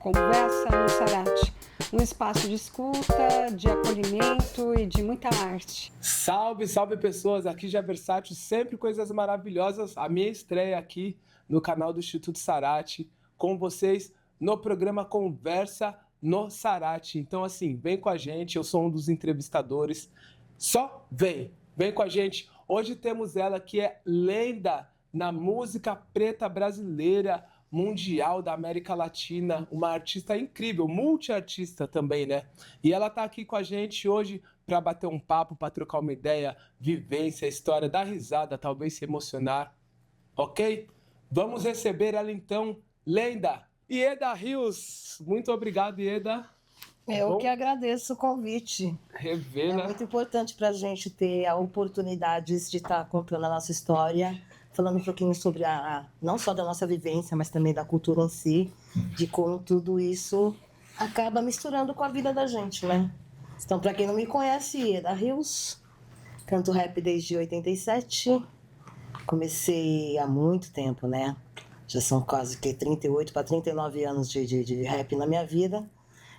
Conversa no Sarate, um espaço de escuta, de acolhimento e de muita arte. Salve, salve pessoas, aqui já Versátil, sempre coisas maravilhosas. A minha estreia aqui no canal do Instituto Sarate, com vocês no programa Conversa no Sarate. Então assim, vem com a gente, eu sou um dos entrevistadores, só vem com a gente. Hoje temos ela que é lenda na música preta brasileira, mundial da América Latina, uma artista incrível, multiartista também, né? E ela tá aqui com a gente hoje para bater um papo, para trocar uma ideia, vivência, história, dar risada, talvez se emocionar, ok? Vamos receber ela então, lenda, Ieda Rios. Muito obrigado, Ieda. Eu que agradeço o convite. Revela. É muito importante para a gente ter a oportunidade de estar contando a nossa história, falando um pouquinho sobre não só da nossa vivência, mas também da cultura em si, de como tudo isso acaba misturando com a vida da gente, né? Então, para quem não me conhece, Ieda Rios, canto rap desde 87, comecei há muito tempo, né? Já são quase que 38 para 39 anos de rap na minha vida.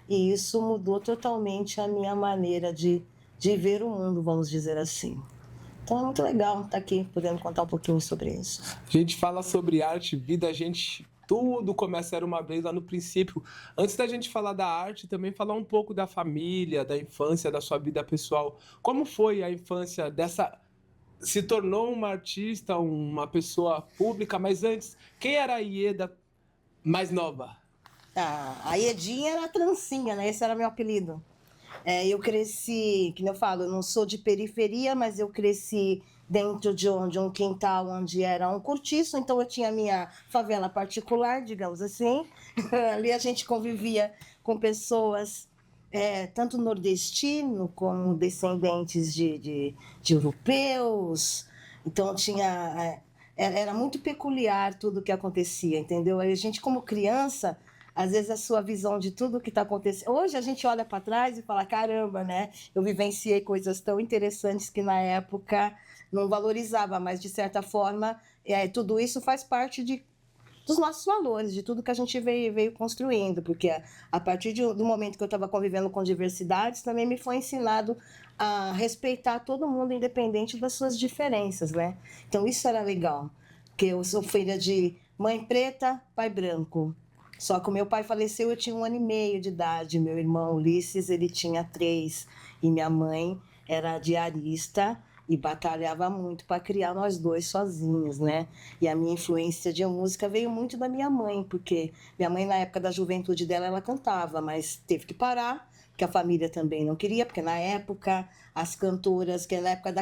E isso mudou totalmente a minha maneira de ver o mundo, vamos dizer assim. Então é muito legal estar aqui, podendo contar um pouquinho sobre isso. A gente fala sobre arte, vida, a gente... Tudo começa era uma vez lá no princípio. Antes da gente falar da arte, também falar um pouco da família, da infância, da sua vida pessoal. Como foi a infância dessa... Se tornou uma artista, uma pessoa pública, mas antes, quem era a Ieda mais nova? A Iedinha era a trancinha, né? Esse era meu apelido. Eu cresci, que eu falo, eu não sou de periferia, mas eu cresci dentro de um quintal onde era um cortiço, então eu tinha a minha favela particular, digamos assim. Ali a gente convivia com pessoas tanto nordestino como descendentes de europeus. Então tinha era muito peculiar tudo o que acontecia, entendeu? Aí a gente, como criança, às vezes a sua visão de tudo que está acontecendo... Hoje a gente olha para trás e fala, caramba, né? Eu vivenciei coisas tão interessantes que na época não valorizava, mas de certa forma tudo isso faz parte dos nossos valores, de tudo que a gente veio construindo, porque a partir do momento que eu estava convivendo com diversidades, também me foi ensinado a respeitar todo mundo, independente das suas diferenças, né? Então isso era legal, porque eu sou filha de mãe preta, pai branco. Só que o meu pai faleceu, eu tinha 1 ano e meio de idade. Meu irmão Ulisses, ele tinha 3. E minha mãe era diarista e batalhava muito para criar nós dois sozinhos, né? E a minha influência de música veio muito da minha mãe, porque minha mãe, na época da juventude dela, ela cantava, mas teve que parar, porque a família também não queria, porque na época as cantoras, que na época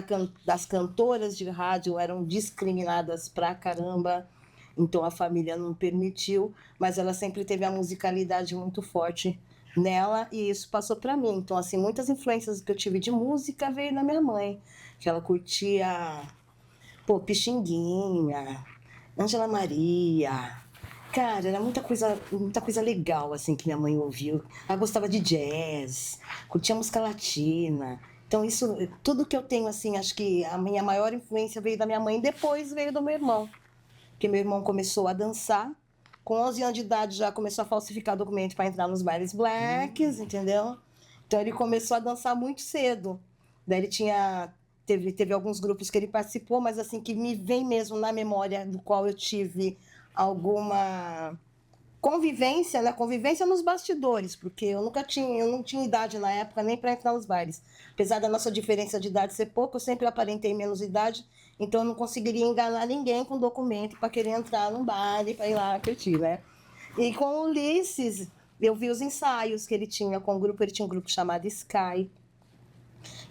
das cantoras de rádio eram discriminadas pra caramba. Então a família não permitiu, mas ela sempre teve a musicalidade muito forte nela e isso passou para mim. Então assim, muitas influências que eu tive de música veio da minha mãe, que ela curtia, Pixinguinha, Ângela Maria. Cara, era muita coisa legal assim que minha mãe ouviu. Ela gostava de jazz, curtia música latina. Então isso, tudo que eu tenho assim, acho que a minha maior influência veio da minha mãe, depois veio do meu irmão. Porque meu irmão começou a dançar, com 11 anos de idade já começou a falsificar documento para entrar nos bailes blacks, entendeu? Então ele começou a dançar muito cedo. Daí ele teve alguns grupos que ele participou, mas assim, que me vem mesmo na memória do qual eu tive alguma convivência, né? Convivência nos bastidores, porque eu não tinha idade na época nem para entrar nos bailes. Apesar da nossa diferença de idade ser pouco, eu sempre aparentei menos idade, então eu não conseguiria enganar ninguém com documento para querer entrar num baile, para ir lá curtir, né? E com o Ulisses, eu vi os ensaios que ele tinha com o grupo, ele tinha um grupo chamado Sky.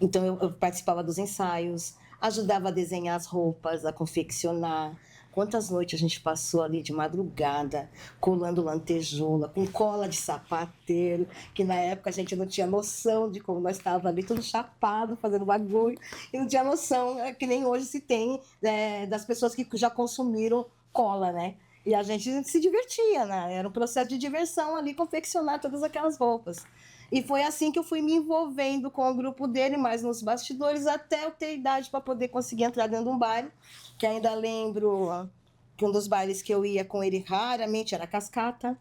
Então eu participava dos ensaios, ajudava a desenhar as roupas, a confeccionar. Quantas noites a gente passou ali de madrugada, colando lantejoula, com cola de sapateiro, que na época a gente não tinha noção de como nós estávamos ali, tudo chapado, fazendo bagulho, e não tinha noção, que nem hoje se tem, das pessoas que já consumiram cola, né? E a gente se divertia, né? Era um processo de diversão ali, confeccionar todas aquelas roupas. E foi assim que eu fui me envolvendo com o grupo dele, mais nos bastidores, até eu ter idade para poder conseguir entrar dentro de um baile, que ainda lembro que um dos bailes que eu ia com ele raramente era Cascata,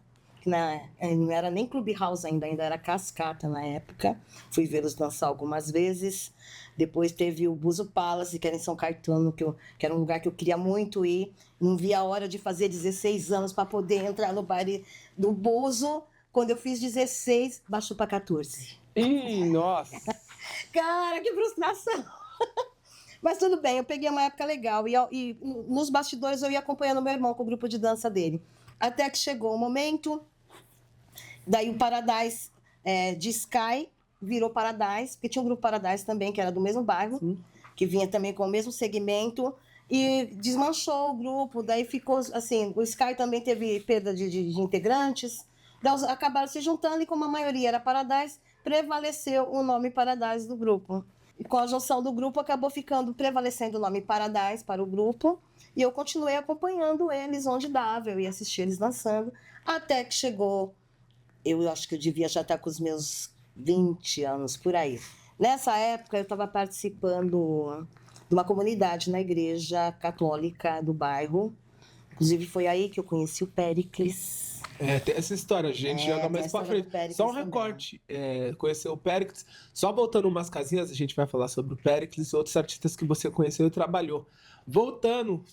que não era nem Clubhouse ainda era Cascata na época. Fui vê-los dançar algumas vezes. Depois teve o Buzo Palace, que era em São Caetano, que era um lugar que eu queria muito ir. Não via a hora de fazer 16 anos para poder entrar no baile do Buzo. Quando eu fiz 16, baixou para 14. Ih, nossa! Cara, que frustração! Mas tudo bem, eu peguei uma época legal. E nos bastidores eu ia acompanhando meu irmão com o grupo de dança dele. Até que chegou o momento, daí o Paradise de Sky virou Paradise, porque tinha um grupo Paradise também, que era do mesmo bairro, que vinha também com o mesmo segmento, e desmanchou o grupo, daí ficou assim, o Sky também teve perda de integrantes, daí acabaram se juntando e como a maioria era Paradise, prevaleceu o nome Paradise do grupo. E com a junção do grupo, acabou prevalecendo o nome Paradise para o grupo. E eu continuei acompanhando eles onde dava. Eu ia assistir eles dançando. Até que chegou, eu acho que eu devia já estar com os meus 20 anos, por aí. Nessa época, eu estava participando de uma comunidade na igreja católica do bairro. Inclusive, foi aí que eu conheci o Péricles. Tem essa história, a gente joga mais pra frente. Só um recorte, conheceu o Péricles. Só voltando umas casinhas, a gente vai falar sobre o Péricles e outros artistas que você conheceu e trabalhou. Voltando,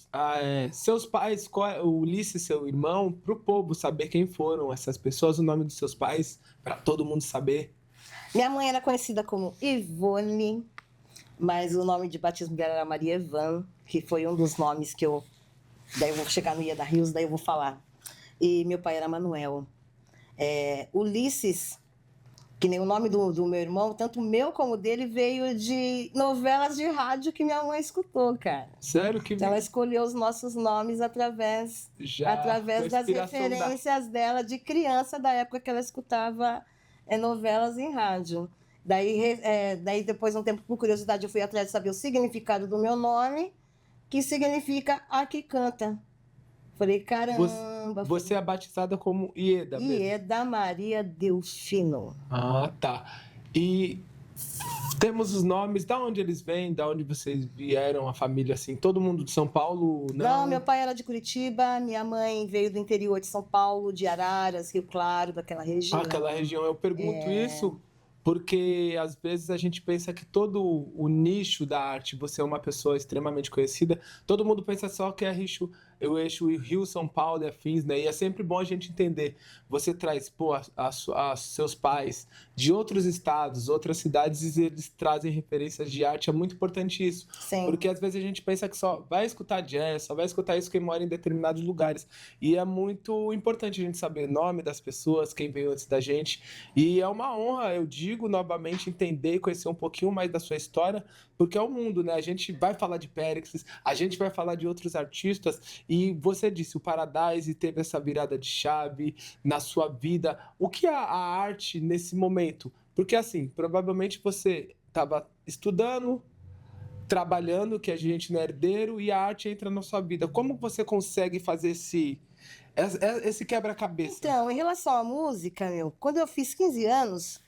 seus pais, o Ulisses, seu irmão, pro povo saber quem foram essas pessoas, o nome dos seus pais, para todo mundo saber. Minha mãe era conhecida como Ivone, mas o nome de batismo dela era Maria Evan, que foi um dos nomes que eu... Daí eu vou chegar no Ieda Rios, daí eu vou falar. E meu pai era Manuel. Ulisses, que nem o nome do meu irmão, tanto o meu como o dele, veio de novelas de rádio que minha mãe escutou, cara. Sério? Que Então ela escolheu os nossos nomes através das referências dela de criança, da época que ela escutava novelas em rádio. Daí depois, um tempo, por curiosidade, eu fui atrás de saber o significado do meu nome, que significa a que canta. Falei, caramba. Você é batizada como Ieda mesmo? Ieda Maria Delfino. Ah, tá. E temos os nomes, da onde eles vêm, da onde vocês vieram, a família, assim, todo mundo de São Paulo? Não, meu pai era de Curitiba, minha mãe veio do interior de São Paulo, de Araras, Rio Claro, daquela região. Aquela região, eu pergunto isso porque às vezes a gente pensa que todo o nicho da arte, você é uma pessoa extremamente conhecida, todo mundo pensa só que é o eixo Rio, São Paulo e afins, né? E é sempre bom a gente entender. Você traz, seus pais de outros estados, outras cidades, e eles trazem referências de arte. É muito importante isso. Sim. Porque às vezes a gente pensa que só vai escutar jazz, só vai escutar isso quem mora em determinados lugares. E é muito importante a gente saber o nome das pessoas, quem veio antes da gente. E é uma honra, eu digo novamente, entender e conhecer um pouquinho mais da sua história, porque é o mundo, né? A gente vai falar de Péricles, a gente vai falar de outros artistas. E você disse, o Paradise teve essa virada de chave na sua vida. O que é a arte nesse momento? Porque, assim, provavelmente você estava estudando, trabalhando, que a gente não é herdeiro, e a arte entra na sua vida. Como você consegue fazer esse quebra-cabeça? Então, em relação à música, quando eu fiz 15 anos,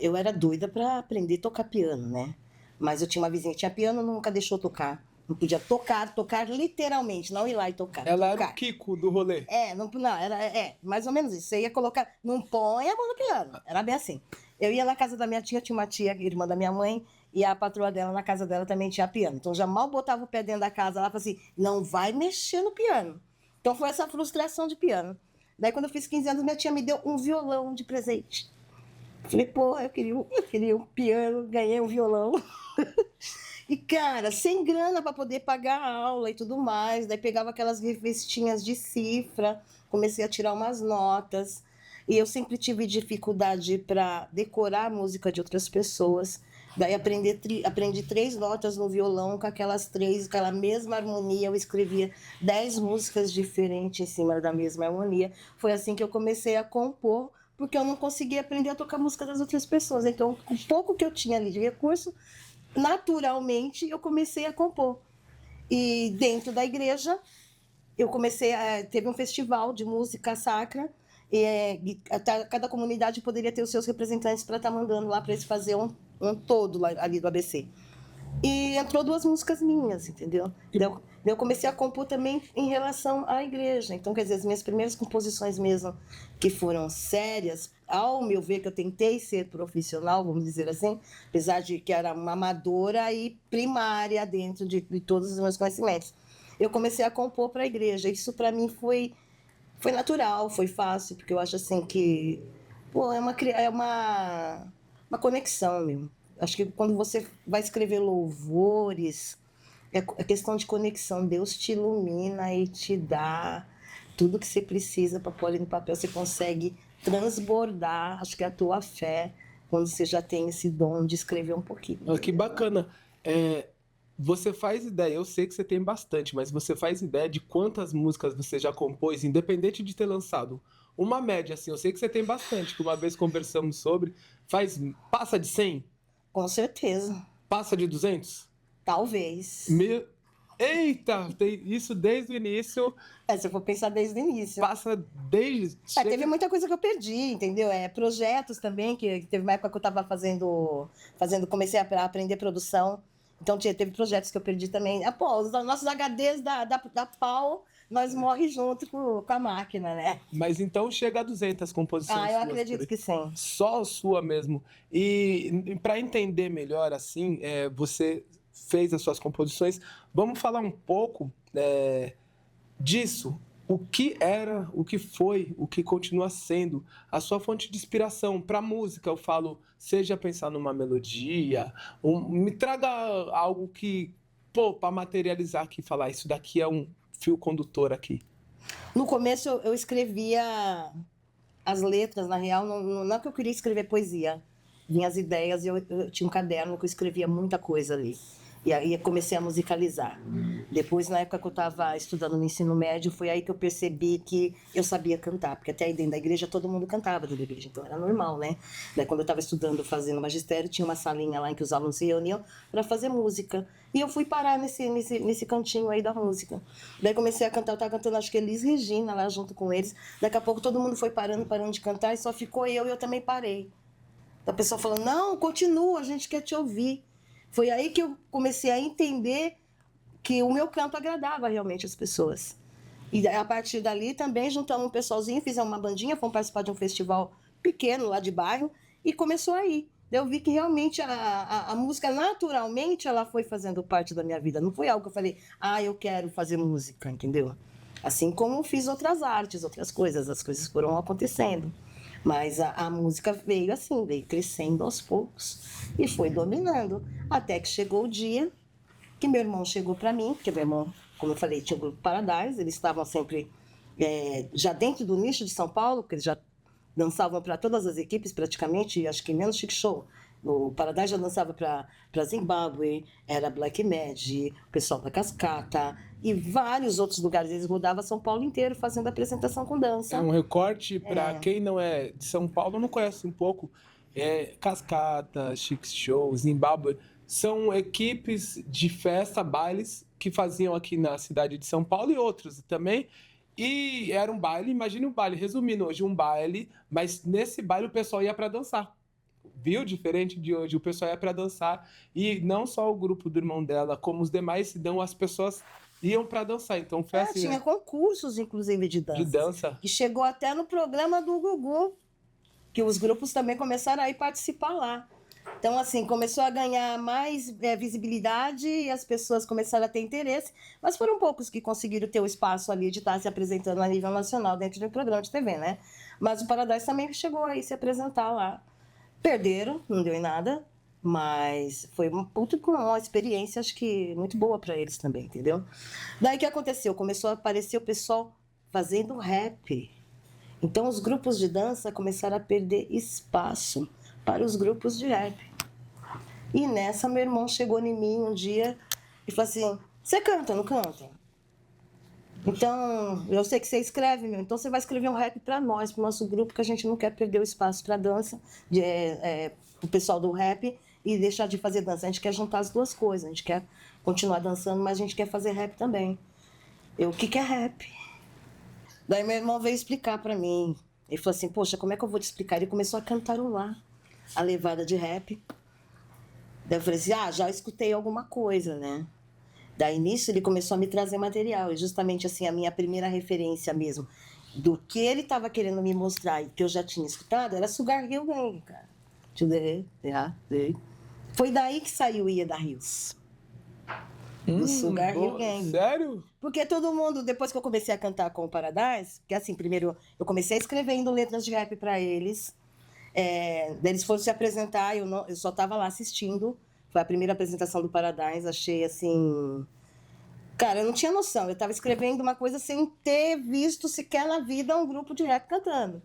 eu era doida para aprender a tocar piano, né? Mas eu tinha uma vizinha que tinha piano, nunca deixou tocar. Não podia tocar literalmente, não ir lá e tocar. Ela era o Kiko do rolê. Era mais ou menos isso. Você ia colocar, não põe a mão no piano. Era bem assim. Eu ia na casa da minha tia, tinha uma tia, irmã da minha mãe, e a patroa dela, na casa dela, também tinha piano. Então, já mal botava o pé dentro da casa, ela falava assim, não vai mexer no piano. Então, foi essa frustração de piano. Daí, quando eu fiz 15 anos, minha tia me deu um violão de presente. Falei, pô, eu queria um piano, ganhei um violão. E, cara, sem grana para poder pagar a aula e tudo mais. Daí pegava aquelas revistinhas de cifra, comecei a tirar umas notas. E eu sempre tive dificuldade para decorar a música de outras pessoas. Daí aprendi 3 notas no violão, com aquela mesma harmonia. Eu escrevia 10 músicas diferentes em cima da mesma harmonia. Foi assim que eu comecei a compor, porque eu não conseguia aprender a tocar música das outras pessoas. Então, o pouco que eu tinha ali de recurso, naturalmente, eu comecei a compor. E dentro da igreja, eu teve um festival de música sacra, e cada comunidade poderia ter os seus representantes para estar mandando lá para eles fazer um todo lá, ali do ABC. E entrou 2 músicas minhas, entendeu? Eu comecei a compor também em relação à igreja. Então, quer dizer, as minhas primeiras composições mesmo, que foram sérias, ao meu ver, que eu tentei ser profissional, vamos dizer assim, apesar de que era uma amadora e primária dentro de todos os meus conhecimentos. Eu comecei a compor para a igreja. Isso para mim foi natural, foi fácil, porque eu acho assim que pô, uma conexão mesmo. Acho que quando você vai escrever louvores, é questão de conexão. Deus te ilumina e te dá tudo que você precisa para pôr no papel. Você consegue transbordar, acho que é a tua fé, quando você já tem esse dom de escrever um pouquinho. Que bacana. Você faz ideia, eu sei que você tem bastante, mas você faz ideia de quantas músicas você já compôs, independente de ter lançado? Uma média, assim, eu sei que você tem bastante, que uma vez conversamos sobre, passa de 100? Com certeza. Passa de 200? Talvez. Eita, tem isso desde o início. Se eu for pensar desde o início. Passa desde... Teve muita coisa que eu perdi, entendeu? Projetos também, que teve uma época que eu estava comecei a aprender produção. Então, teve projetos que eu perdi também. Os nossos HDs da Pau, nós morre junto com a máquina, né? Mas então chega a 200 composições. Eu acredito que sim. Só a sua mesmo. E para entender melhor, assim, você fez as suas composições. Vamos falar um pouco disso. O que era, o que foi, o que continua sendo a sua fonte de inspiração para música? Eu falo, seja pensar numa melodia, me traga algo que, para materializar aqui, falar, isso daqui é um fio condutor aqui. No começo eu escrevia as letras, na real, não é que eu queria escrever poesia. Vinha as ideias e eu tinha um caderno que eu escrevia muita coisa ali. E aí comecei a musicalizar. Depois, na época que eu estava estudando no ensino médio, foi aí que eu percebi que eu sabia cantar. Porque até aí dentro da igreja, todo mundo cantava dentro da igreja. Então, era normal, né? Daí, quando eu estava estudando, fazendo magistério, tinha uma salinha lá em que os alunos se reuniam para fazer música. E eu fui parar nesse cantinho aí da música. Daí, comecei a cantar. Eu estava cantando, acho que Elis Regina, lá junto com eles. Daqui a pouco, todo mundo foi parando de cantar. E só ficou eu e eu também parei. A pessoa falou, não, continua, a gente quer te ouvir. Foi aí que eu comecei a entender que o meu canto agradava realmente as pessoas. E a partir dali também juntamos um pessoalzinho, fizemos uma bandinha, fomos participar de um festival pequeno lá de bairro e começou aí. Eu vi que realmente a música, naturalmente, ela foi fazendo parte da minha vida. Não foi algo que eu falei, eu quero fazer música, entendeu? Assim como fiz outras artes, outras coisas, as coisas foram acontecendo. Mas a música veio assim, veio crescendo aos poucos e foi dominando. Até que chegou o dia que meu irmão chegou para mim, porque meu irmão, como eu falei, tinha o Grupo Paradise, eles estavam sempre já dentro do nicho de São Paulo, porque eles já dançavam para todas as equipes praticamente, acho que menos Chic Show. O Paradise já dançava para Zimbábue, era Black Magic, o pessoal da Cascata e vários outros lugares. Eles rodavam São Paulo inteiro fazendo apresentação com dança. É um recorte para quem não é de São Paulo, não conhece um pouco. Cascata, Chic Show, Zimbábue, são equipes de festa, bailes que faziam aqui na cidade de São Paulo e outros também. E era um baile, imagine um baile, resumindo hoje, um baile, mas nesse baile o pessoal ia para dançar. Viu? Diferente de hoje, o pessoal ia para dançar e não só o grupo do irmão dela, como os demais, as pessoas iam para dançar. Então foi assim, tinha concursos, inclusive, de dança. De dança. Que chegou até no programa do Gugu, que os grupos também começaram a ir participar lá. Então, assim, começou a ganhar mais visibilidade e as pessoas começaram a ter interesse, mas foram poucos que conseguiram ter o espaço ali de estar se apresentando a nível nacional dentro de um programa de TV, né? Mas o Paradise também chegou aí se apresentar lá. Perderam, não deu em nada, mas foi uma experiência, acho que muito boa para eles também, entendeu? Daí o que aconteceu? Começou a aparecer o pessoal fazendo rap. Então os grupos de dança começaram a perder espaço para os grupos de rap. E nessa meu irmão chegou em mim um dia e falou assim, você canta, não canta? Então, eu sei que você escreve, então você vai escrever um rap para nós, para o nosso grupo, que a gente não quer perder o espaço para dança, o pessoal do rap, e deixar de fazer dança. A gente quer juntar as duas coisas, a gente quer continuar dançando, mas a gente quer fazer rap também. O que é rap? Daí meu irmão veio explicar para mim. Ele falou assim, poxa, como é que eu vou te explicar? Ele começou a cantarolar a levada de rap. Daí eu falei assim, já escutei alguma coisa, né? Daí nisso ele começou a me trazer material, e justamente assim, a minha primeira referência mesmo, do que ele estava querendo me mostrar e que eu já tinha escutado era Sugar Hill Gang, cara. Foi daí que saiu Ieda Hills. Do Sugar Hill Gang. Sério? Porque todo mundo, depois que eu comecei a cantar com o Paradise, que assim, primeiro eu comecei escrevendo letras de rap para eles, daí eles foram se apresentar, eu só estava lá assistindo, foi a primeira apresentação do Paradise, achei assim... Cara, eu não tinha noção, eu estava escrevendo uma coisa sem ter visto sequer na vida um grupo de rap cantando.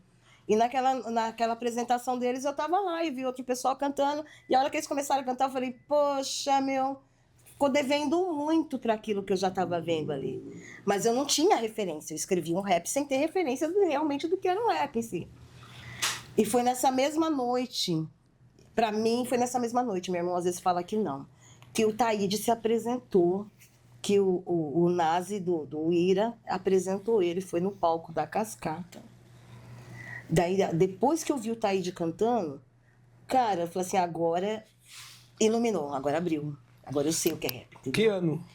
E naquela apresentação deles eu estava lá e vi outro pessoal cantando, e a hora que eles começaram a cantar eu falei, poxa, meu... Ficou devendo muito para aquilo que eu já estava vendo ali. Mas eu não tinha referência. Eu escrevi um rap sem ter referência realmente do que era um rap em si. E foi nessa mesma noite, para mim foi nessa mesma noite, meu irmão às vezes fala que não, que o Taíde se apresentou, que o Nazi do Ira apresentou ele, foi no palco da Cascata. Daí, depois que eu vi o Taíde cantando, cara, eu falei assim, agora iluminou, agora abriu. Agora eu sei o que é rap. Entendeu? Que ano?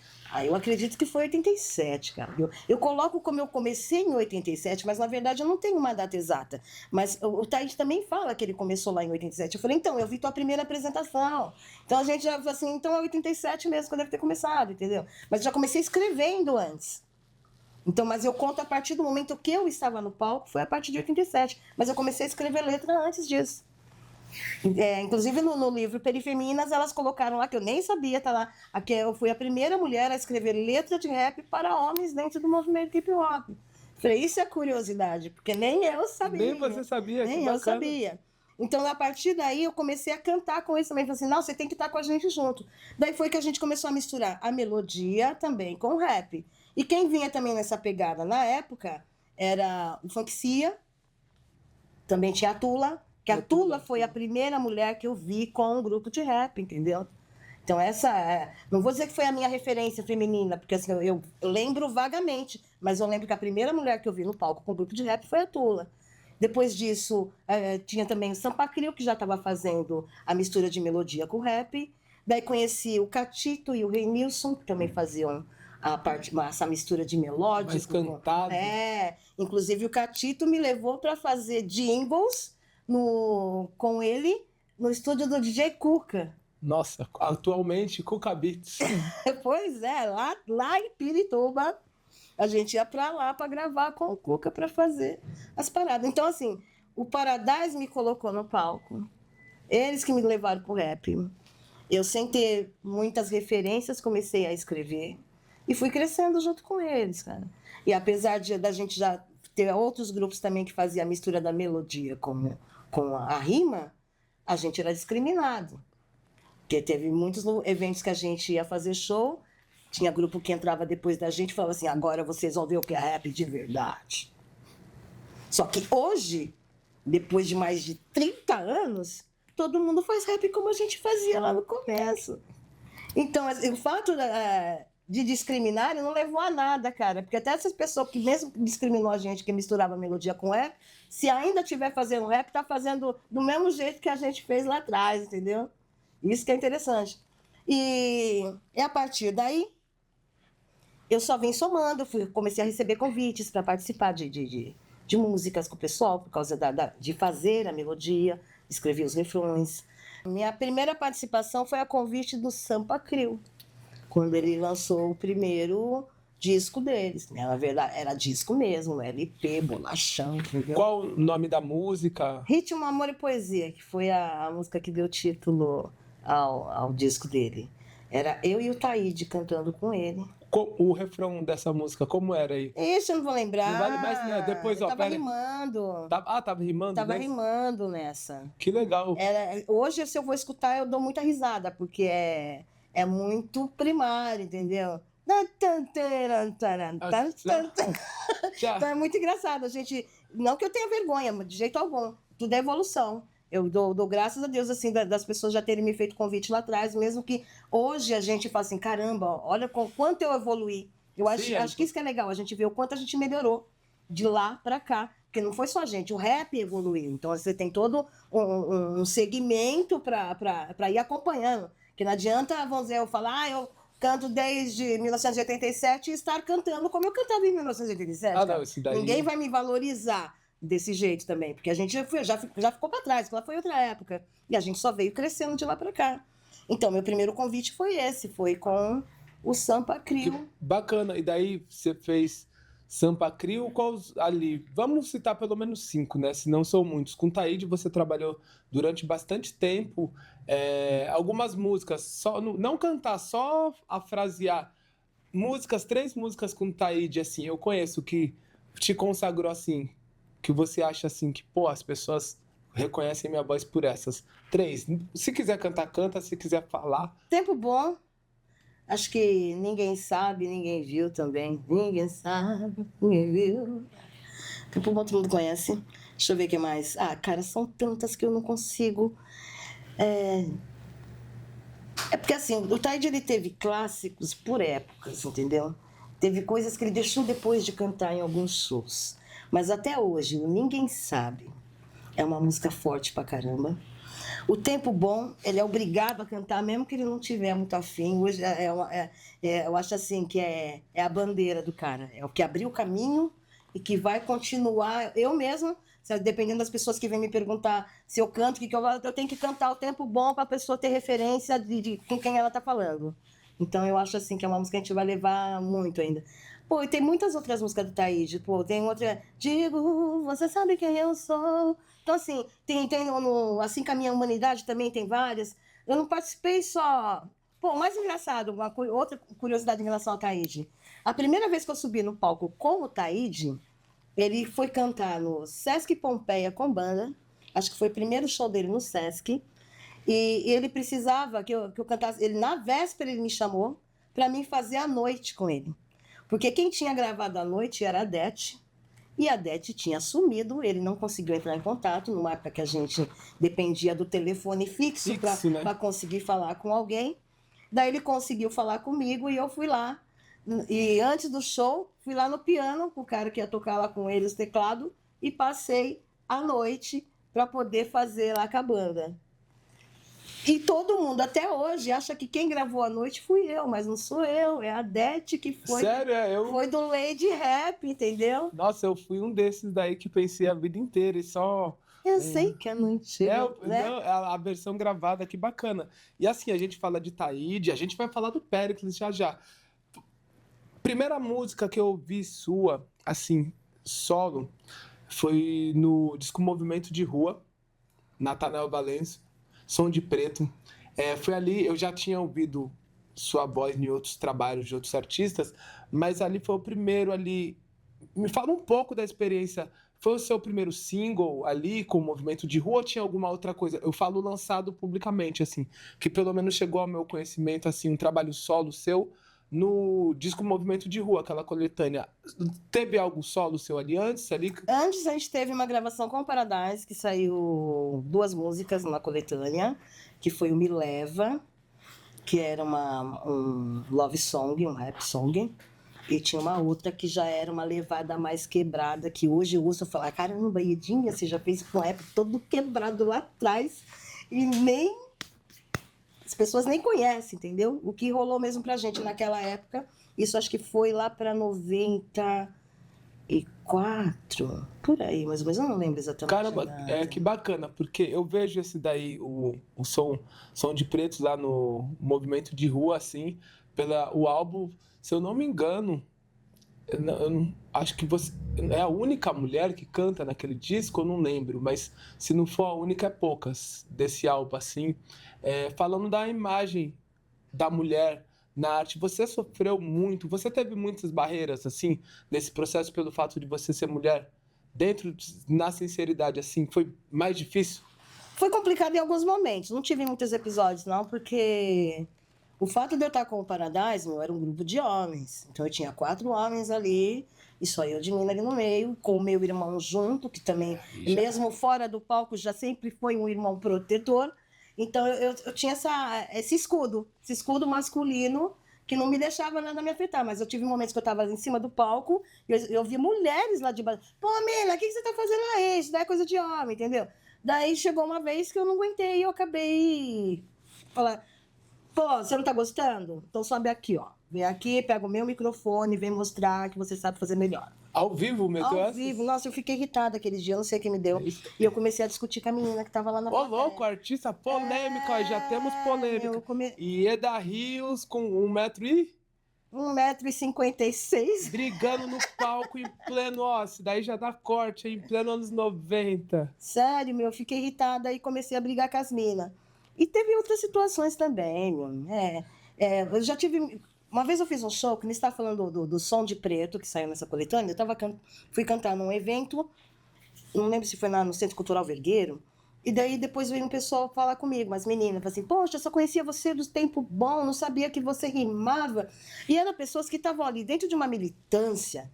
Eu acredito que foi 87, cara. Eu coloco como eu comecei em 87, mas na verdade eu não tenho uma data exata. Mas o Taíde também fala que ele começou lá em 87. Eu falei, então, eu vi tua primeira apresentação. Então a gente já falou assim, então é 87 mesmo que eu deve ter começado, entendeu? Mas eu já comecei escrevendo antes. Então, mas eu conto a partir do momento que eu estava no palco, foi a partir de 87. Mas eu comecei a escrever letra antes disso. Inclusive no livro Perifeminas, elas colocaram lá, que eu nem sabia, tá lá, aqui eu fui a primeira mulher a escrever letra de rap para homens dentro do movimento hip hop. Falei, isso é curiosidade, porque nem eu sabia. Nem você sabia, nem eu sabia. Então, a partir daí, eu comecei a cantar com eles também. Falei assim, não, você tem que estar com a gente junto. Daí foi que a gente começou a misturar a melodia também com o rap. E quem vinha também nessa pegada na época era o Funkcia, também tinha a Tula, que a Tula foi a primeira mulher que eu vi com um grupo de rap, entendeu? Então não vou dizer que foi a minha referência feminina, porque assim, eu lembro vagamente, mas eu lembro que a primeira mulher que eu vi no palco com um grupo de rap foi a Tula. Depois disso, tinha também o Sampa Crio, que já estava fazendo a mistura de melodia com rap. Daí conheci o Catito e o Rei Nilson, que também faziam essa mistura de melódico. Mais cantado. Inclusive o Catito me levou para fazer jingles com ele no estúdio do DJ Cuca. Nossa, atualmente Cuca Beats. Pois é, lá em Pirituba, a gente ia para lá para gravar com o Cuca para fazer as paradas. Então, assim, o Paradise me colocou no palco. Eles que me levaram pro rap. Eu, sem ter muitas referências, comecei a escrever e fui crescendo junto com eles, cara. E apesar da gente já ter outros grupos também que faziam a mistura da melodia com a rima, a gente era discriminado. Porque teve muitos eventos que a gente ia fazer show, tinha grupo que entrava depois da gente e falava assim, agora vocês vão ver o que é rap de verdade. Só que hoje, depois de mais de 30 anos, todo mundo faz rap como a gente fazia lá no começo. Então, o fato de discriminar não levou a nada, cara. Porque até essas pessoas que mesmo discriminou a gente, que misturava melodia com rap, se ainda estiver fazendo rap, tá fazendo do mesmo jeito que a gente fez lá atrás, entendeu? Isso que é interessante. E a partir daí, eu só vim somando, comecei a receber convites para participar de músicas com o pessoal, por causa de fazer a melodia, escrever os refrões. Minha primeira participação foi a convite do Sampa Crio, quando ele lançou o primeiro disco deles. Na verdade, era disco mesmo, LP, bolachão. Entendeu? Qual o nome da música? Ritmo, Amor e Poesia, que foi a música que deu título ao disco dele. Era eu e o Taíde cantando com ele. O refrão dessa música, como era aí? Ixi, eu não vou lembrar. Não vale mais, né? Depois, ó, tava rimando. Tava rimando? Tava rimando nessa. Que legal. Hoje, se eu vou escutar, eu dou muita risada, porque é muito primário, entendeu? Então é muito engraçado. A gente, não que eu tenha vergonha, de jeito algum. Tudo é evolução. Eu dou graças a Deus, assim, das pessoas já terem me feito convite lá atrás, mesmo que hoje a gente fala assim, caramba, olha quanto eu evoluí. Eu acho que isso que é legal, a gente vê o quanto a gente melhorou de lá para cá. Porque não foi só a gente, o rap evoluiu. Então você tem todo um segmento para ir acompanhando. Que não adianta, vamos dizer, eu falar, eu canto desde 1987 e estar cantando como eu cantava em 1987. Ah, cara. não, isso daí... Ninguém vai me valorizar desse jeito também, porque a gente já ficou para trás, ela foi outra época. E a gente só veio crescendo de lá para cá. Então, meu primeiro convite foi esse, foi com o Sampa Crio. Que bacana. E daí você fez Sampa Crio, quais ali? Vamos citar pelo menos 5, né? Se não são muitos. Com Taíde você trabalhou durante bastante tempo. Algumas músicas, só não cantar, só a frasear. Músicas, 3 músicas com Taíde, assim, eu conheço que te consagrou assim, que você acha assim que, pô, as pessoas reconhecem minha voz por essas. 3. Se quiser cantar, canta. Se quiser falar. Tempo Bom. Acho que ninguém sabe, ninguém viu também. Ninguém sabe, ninguém viu. Tempo Bom todo mundo conhece. Deixa eu ver o que mais. Ah, cara, são tantas que eu não consigo. É porque assim, o Taíde ele teve clássicos por épocas, entendeu? Teve coisas que ele deixou depois de cantar em alguns shows. Mas até hoje, o Ninguém Sabe é uma música forte pra caramba. O Tempo Bom, ele é obrigado a cantar, mesmo que ele não tiver muito afim. Hoje eu acho assim que é a bandeira do cara. É o que abriu o caminho e que vai continuar. Eu mesma, dependendo das pessoas que vêm me perguntar se eu canto, eu tenho que cantar o Tempo Bom para a pessoa ter referência de com quem ela está falando. Então eu acho assim que é uma música que a gente vai levar muito ainda. Pô, e tem muitas outras músicas do Taíde. Pô, tem outra. Digo, você sabe quem eu sou. Então, assim, tem Assim que a Minha Humanidade também tem várias. Eu não participei só. Pô, o mais engraçado, outra curiosidade em relação ao Taíde. A primeira vez que eu subi no palco com o Taíde, ele foi cantar no Sesc Pompeia com banda. Acho que foi o primeiro show dele no Sesc. E ele precisava que eu cantasse. Na véspera, ele me chamou para mim fazer a noite com ele. Porque quem tinha gravado a noite era a Dete. E a Dete tinha sumido, ele não conseguiu entrar em contato, numa época que a gente dependia do telefone fixo Né? para conseguir falar com alguém. Daí ele conseguiu falar comigo e eu fui lá. E antes do show, fui lá no piano, com o cara que ia tocar lá com ele, os teclados, e passei a noite para poder fazer lá com a banda. E todo mundo, até hoje, acha que quem gravou a noite fui eu, mas não sou eu, é a Dete que foi. Sério? Foi do Lady Rap, entendeu? Nossa, eu fui um desses daí que pensei a vida inteira e só... Eu sei que é mentira, né? Não, a versão gravada, que bacana. E assim, a gente fala de Taíde, a gente vai falar do Péricles já. Primeira música que eu ouvi sua, assim, solo, foi no disco Movimento de Rua, Natanael Valença, Som de Preto. Foi ali, eu já tinha ouvido sua voz em outros trabalhos de outros artistas, mas ali foi o primeiro ali. Me fala um pouco da experiência. Foi o seu primeiro single ali com o Movimento de Rua ou tinha alguma outra coisa? Eu falo lançado publicamente, assim, que pelo menos chegou ao meu conhecimento, assim, um trabalho solo seu no disco Movimento de Rua, aquela coletânea. Teve algo solo seu ali antes? Antes a gente teve uma gravação com o Paradise, que saiu 2 músicas na coletânea, que foi o Me Leva, que era um love song, um rap song, e tinha uma outra que já era uma levada mais quebrada, que hoje eu uso e falo, caramba, Edinha, você já fez um rap todo quebrado lá atrás, e as pessoas nem conhecem, entendeu? O que rolou mesmo pra gente naquela época, isso acho que foi lá pra 94, por aí, mais ou menos, eu não lembro exatamente. Caramba, que bacana, porque eu vejo esse daí, o som de Preto lá no Movimento de Rua, assim, o álbum, se eu não me engano, acho que você é a única mulher que canta naquele disco, eu não lembro, mas se não for a única, é poucas desse álbum, assim. Falando da imagem da mulher na arte, você sofreu muito, você teve muitas barreiras, assim, nesse processo pelo fato de você ser mulher? Na sinceridade, assim, foi mais difícil? Foi complicado em alguns momentos, não tive muitos episódios, não, porque o fato de eu estar com o Paradise, era um grupo de homens. Então eu tinha 4 homens ali, e só eu de mina ali no meio, com o meu irmão junto, que também, mesmo fora do palco, já sempre foi um irmão protetor. Então eu tinha esse escudo masculino, que não me deixava nada me afetar. Mas eu tive momentos que eu estava em cima do palco, e eu via mulheres lá de baixo. Pô, Mila, o que você está fazendo aí? Isso daí é coisa de homem, entendeu? Daí chegou uma vez que eu não aguentei e eu acabei Pô, você não tá gostando? Então sobe aqui, ó. Vem aqui, pega o meu microfone, vem mostrar que você sabe fazer melhor. Ao vivo, meteu Ao essa? vivo. Nossa, eu fiquei irritada aquele dia, eu não sei quem me deu. E eu comecei a discutir com a menina que tava lá na Ô, plateia. louco, artista polêmico, ó, já temos polêmica. Eu come... Ieda Rios com 1 metro e... 1,56 m. brigando no palco em pleno, ó, isso daí já dá corte, em pleno anos 90. Sério, meu, eu fiquei irritada e comecei a brigar com as minas. E teve outras situações também, meu. Eu já tive. Uma vez eu fiz um show, que nem estava falando do Som de Preto, que saiu nessa coletânea, fui cantar num evento, não lembro se foi no Centro Cultural Vergueiro, e daí depois veio um pessoal falar comigo, umas meninas, falaram assim, poxa, eu só conhecia você do tempo bom, não sabia que você rimava. E eram pessoas que estavam ali dentro de uma militância,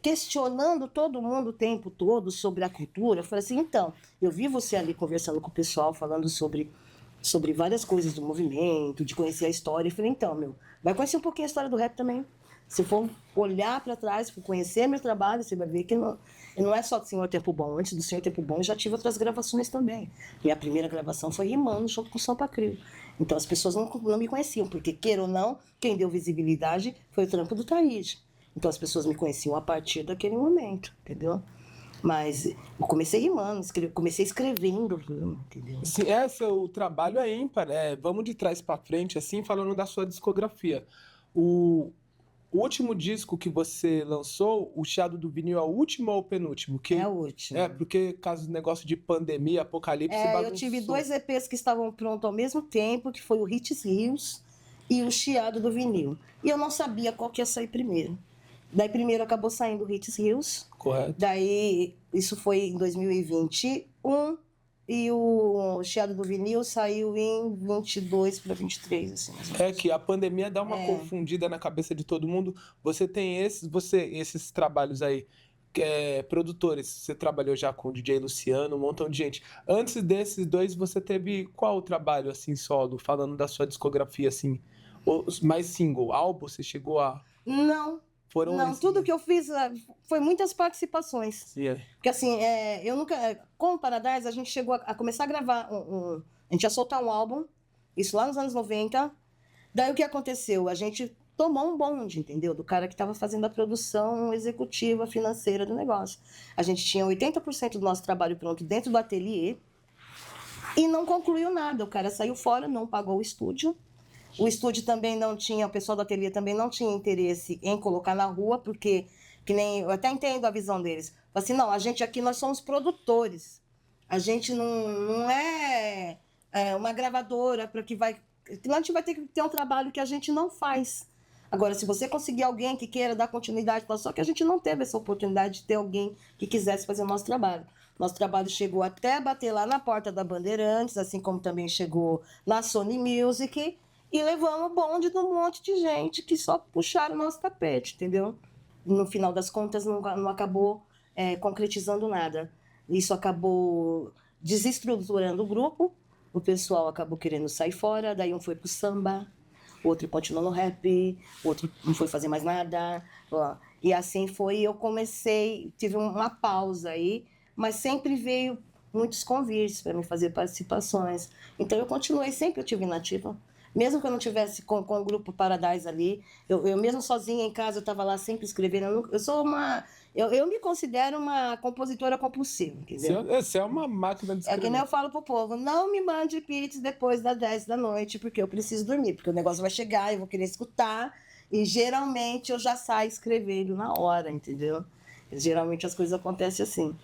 questionando todo mundo o tempo todo sobre a cultura. Eu falei assim, então, eu vi você ali conversando com o pessoal, falando sobre várias coisas do movimento, de conhecer a história. Eu falei, então, meu, vai conhecer um pouquinho a história do rap também. Se for olhar para trás, se for conhecer meu trabalho, você vai ver que não é só do Senhor Tempo Bom. Antes do Senhor Tempo Bom, eu já tive outras gravações também. Minha primeira gravação foi rimando junto com o Sampa Crio. Então, as pessoas não me conheciam, porque, queira ou não, quem deu visibilidade foi o trampo do Taíde. Então, as pessoas me conheciam a partir daquele momento, entendeu? Mas eu comecei rimando, comecei escrevendo, entendeu? Sim, o trabalho é ímpar, vamos de trás para frente, assim, falando da sua discografia. O último disco que você lançou, o Chiado do Vinil, é o último ou o penúltimo? É o último. Porque caso do negócio de pandemia, apocalipse, bagunçou. Eu tive 2 EPs que estavam prontos ao mesmo tempo, que foi o Hits Rios e o Chiado do Vinil. E eu não sabia qual que ia sair primeiro. Daí primeiro acabou saindo o Hits Rios. Correto. Daí, isso foi em 2021, e o Chiado do Vinil saiu em 22 para 23, assim. Que a pandemia dá uma confundida na cabeça de todo mundo. Você tem esses trabalhos aí, produtores. Você trabalhou já com o DJ Luciano, um montão de gente. Antes desses dois, você teve qual trabalho, assim, solo? Falando da sua discografia, assim, mais single, álbum, você chegou a... Não, tudo que eu fiz foi muitas participações. Sim, Porque assim, eu nunca... Com o Paradise, a gente chegou a começar a gravar a gente ia soltar um álbum, isso lá nos anos 90. Daí o que aconteceu? A gente tomou um bonde, entendeu? Do cara que estava fazendo a produção executiva, financeira do negócio. A gente tinha 80% do nosso trabalho pronto dentro do ateliê e não concluiu nada. O cara saiu fora, não pagou o estúdio. O estúdio também não tinha, o pessoal do ateliê também não tinha interesse em colocar na rua, porque, que nem, eu até entendo a visão deles. Falei assim, não, a gente aqui, nós somos produtores. A gente não é uma gravadora para que vai... A gente vai ter que ter um trabalho que a gente não faz. Agora, se você conseguir alguém que queira dar continuidade, só que a gente não teve essa oportunidade de ter alguém que quisesse fazer o nosso trabalho. Nosso trabalho chegou até a bater lá na porta da Bandeirantes, assim como também chegou na Sony Music, e levamos o bonde de um monte de gente que só puxaram o nosso tapete, entendeu? No final das contas, não acabou concretizando nada. Isso acabou desestruturando o grupo, o pessoal acabou querendo sair fora, daí um foi pro samba, outro continuou no rap, outro não foi fazer mais nada. Ó. E assim foi, eu comecei, tive uma pausa aí, mas sempre veio muitos convites para me fazer participações. Então eu continuei, sempre eu tive inativa. Mesmo que eu não tivesse com o grupo Paradise ali, eu mesmo sozinha em casa, eu estava lá sempre escrevendo. Eu me considero uma compositora compulsiva, entendeu? Você é uma máquina de escrever. É que nem eu falo pro povo, não me mande pits depois das 10 da noite, porque eu preciso dormir, porque o negócio vai chegar, eu vou querer escutar, e geralmente eu já saio escrevendo na hora, entendeu? Geralmente as coisas acontecem assim.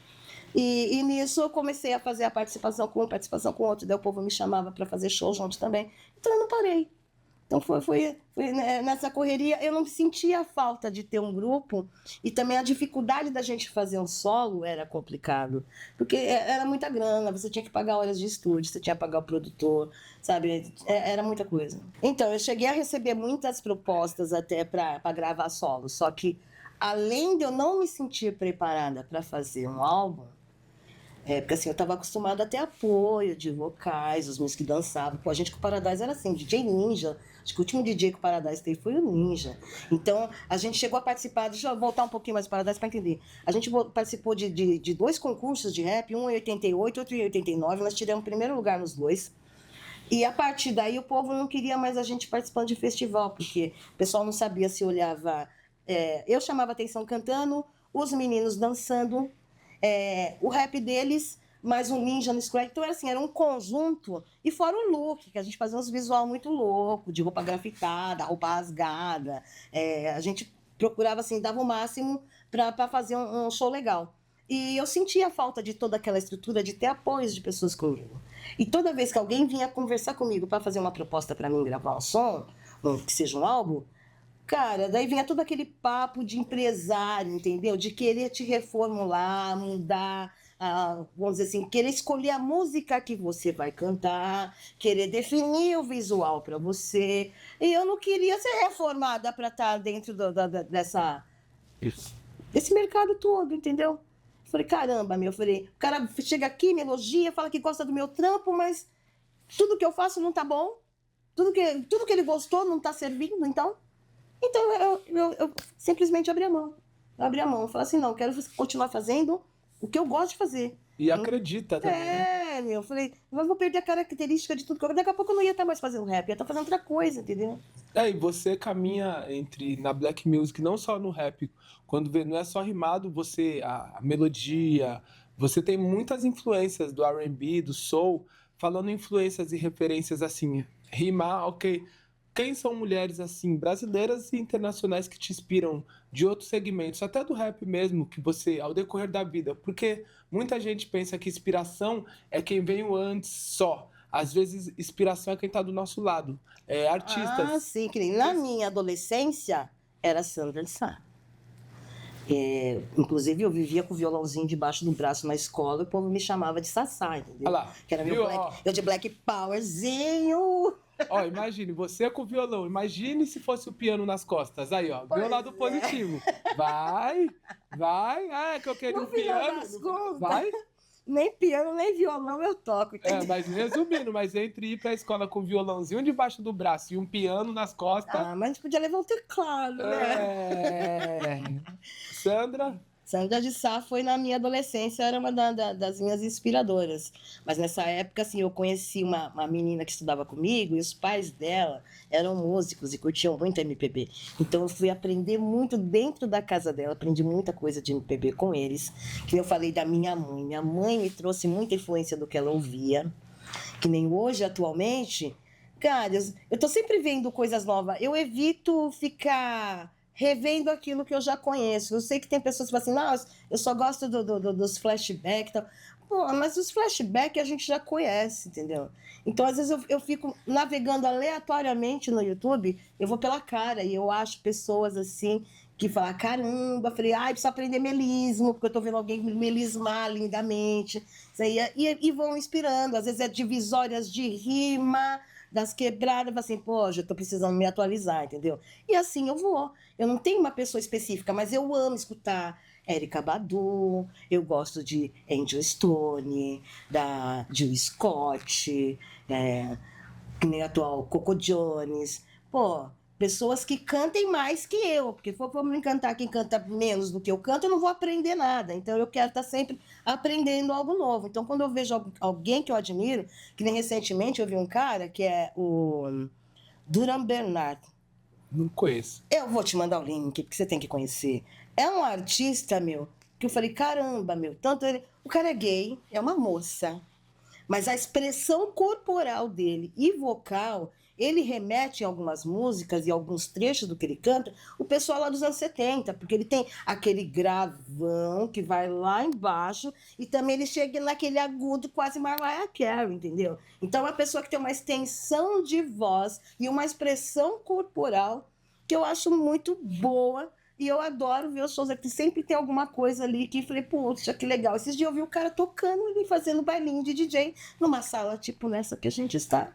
E nisso eu comecei a fazer a participação com um, participação com outro, daí o povo me chamava para fazer show juntos também. Então eu não parei. Então foi nessa correria, eu não sentia a falta de ter um grupo, e também a dificuldade da gente fazer um solo era complicado, porque era muita grana, você tinha que pagar horas de estúdio, você tinha que pagar o produtor, sabe? Era muita coisa. Então eu cheguei a receber muitas propostas até para gravar solo, só que além de eu não me sentir preparada para fazer um álbum, porque assim, eu estava acostumada a ter apoio de vocais, os músicos que dançavam. Pô, a gente com o Paradise era assim, DJ Ninja. Acho que o último DJ que o Paradise teve foi o Ninja. Então, a gente chegou a participar, deixa eu voltar um pouquinho mais para o Paradise para entender. A gente participou de 2 concursos de rap, um em 88, outro em 89. Nós tiramos o primeiro lugar nos 2. E a partir daí o povo não queria mais a gente participando de festival, porque o pessoal não sabia se olhava. Eu chamava atenção cantando, os meninos dançando, o rap deles, mais um ninja no scratch. Então era assim, era um conjunto. E fora o look, que a gente fazia uns visual muito louco, de roupa grafitada, roupa rasgada. A gente procurava assim, dava o máximo para fazer um show legal. E eu sentia a falta de toda aquela estrutura, de ter apoios de pessoas comigo. E toda vez que alguém vinha conversar comigo para fazer uma proposta para mim gravar um som, que seja um álbum, cara, daí vinha todo aquele papo de empresário, entendeu? De querer te reformular, mudar, vamos dizer assim, querer escolher a música que você vai cantar, querer definir o visual para você. E eu não queria ser reformada para estar dentro desse mercado todo, entendeu? Falei, caramba, meu. Falei, o cara chega aqui, me elogia, fala que gosta do meu trampo, mas tudo que eu faço não tá bom. Tudo que ele gostou não tá servindo, então. Então eu simplesmente abri a mão. Eu abri a mão. Falei assim, não, eu quero continuar fazendo o que eu gosto de fazer. E acredita também, né? Meu. Eu falei, eu vou perder a característica de tudo que eu... Daqui a pouco eu não ia estar mais fazendo rap, ia estar fazendo outra coisa, entendeu? E você caminha na black music, não só no rap, quando vê, não é só rimado, a melodia, você tem muitas influências do R&B, do soul, falando influências e referências assim, rimar, ok. Quem são mulheres assim, brasileiras e internacionais que te inspiram de outros segmentos, até do rap mesmo, que você, ao decorrer da vida, porque muita gente pensa que inspiração é quem veio antes só. Às vezes, inspiração é quem está do nosso lado. Artistas. Ah, sim, que nem na minha adolescência era Sandra de Sá. Inclusive, eu vivia com o violãozinho debaixo do braço na escola e o povo me chamava de Sassá, entendeu? Olha lá, que era meu eu de Black Powerzinho. Imagine, você com o violão. Imagine se fosse o piano nas costas. Aí, ó, meu lado positivo. Vai. Que eu queria um piano. Vai. Nem piano, nem violão eu toco. Mas resumindo, mas entre ir pra escola com um violãozinho debaixo do braço e um piano nas costas... mas a gente podia levar um teclado, né? Sandra de Sá foi na minha adolescência, era uma das minhas inspiradoras. Mas nessa época, assim, eu conheci uma menina que estudava comigo e os pais dela eram músicos e curtiam muito MPB. Então eu fui aprender muito dentro da casa dela, aprendi muita coisa de MPB com eles. Que eu falei da minha mãe. Minha mãe me trouxe muita influência do que ela ouvia. Que nem hoje, atualmente, cara, eu tô sempre vendo coisas novas. Eu evito ficar revendo aquilo que eu já conheço. Eu sei que tem pessoas que falam assim, não, eu só gosto dos flashbacks e tal. Pô, mas os flashbacks a gente já conhece, entendeu? Então, às vezes, eu fico navegando aleatoriamente no YouTube, eu vou pela cara e eu acho pessoas assim que falam, caramba, falei, preciso aprender melismo, porque eu tô vendo alguém melismar lindamente. Isso aí, e vão inspirando, às vezes é divisórias de rima, das quebradas, assim, pô, já tô precisando me atualizar, entendeu? E assim eu vou. Eu não tenho uma pessoa específica, mas eu amo escutar Erykah Badu, eu gosto de Angel Stone, da Jill Scott, que nem a atual Coco Jones. Pô, pessoas que cantem mais que eu, porque se for me cantar quem canta menos do que eu canto, eu não vou aprender nada. Então, eu quero estar sempre aprendendo algo novo. Então, quando eu vejo alguém que eu admiro, que nem recentemente eu vi um cara que é o Duran Bernard. Não conheço. Eu vou te mandar o link, porque você tem que conhecer. É um artista, meu, que eu falei, caramba, meu, tanto ele... O cara é gay, é uma moça, mas a expressão corporal dele e vocal... Ele remete em algumas músicas e alguns trechos do que ele canta, o pessoal lá dos anos 70, porque ele tem aquele gravão que vai lá embaixo e também ele chega naquele agudo quase Mariah Carey, entendeu? Então é uma pessoa que tem uma extensão de voz e uma expressão corporal que eu acho muito boa e eu adoro ver os shows aqui. Sempre tem alguma coisa ali que eu falei, puxa, que legal. Esses dias eu vi o cara tocando ali, fazendo bailinho de DJ numa sala tipo nessa que a gente está,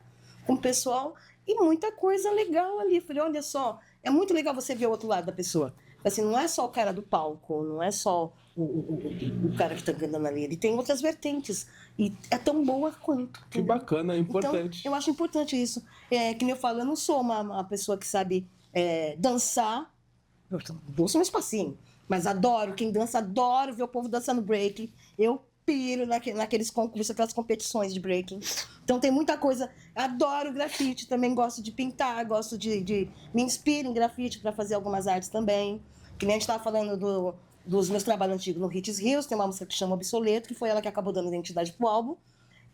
com o pessoal... E muita coisa legal ali. Falei, olha só, é muito legal você ver o outro lado da pessoa. Assim, não é só o cara do palco, não é só o cara que está cantando ali. Ele tem outras vertentes. E é tão boa quanto. Que bacana, é importante. Então, eu acho importante isso. Que nem eu falo, eu não sou uma pessoa que sabe dançar. Eu danço um espacinho. Mas adoro quem dança, adoro ver o povo dançando break. Eu piro naqueles concursos, aquelas competições de breaking. Então tem muita coisa. Adoro grafite, também gosto de pintar, gosto me inspiro em grafite para fazer algumas artes também. Que nem a gente estava falando dos meus trabalhos antigos no Hits Rios, tem uma música que chama Obsoleto, que foi ela que acabou dando identidade pro álbum.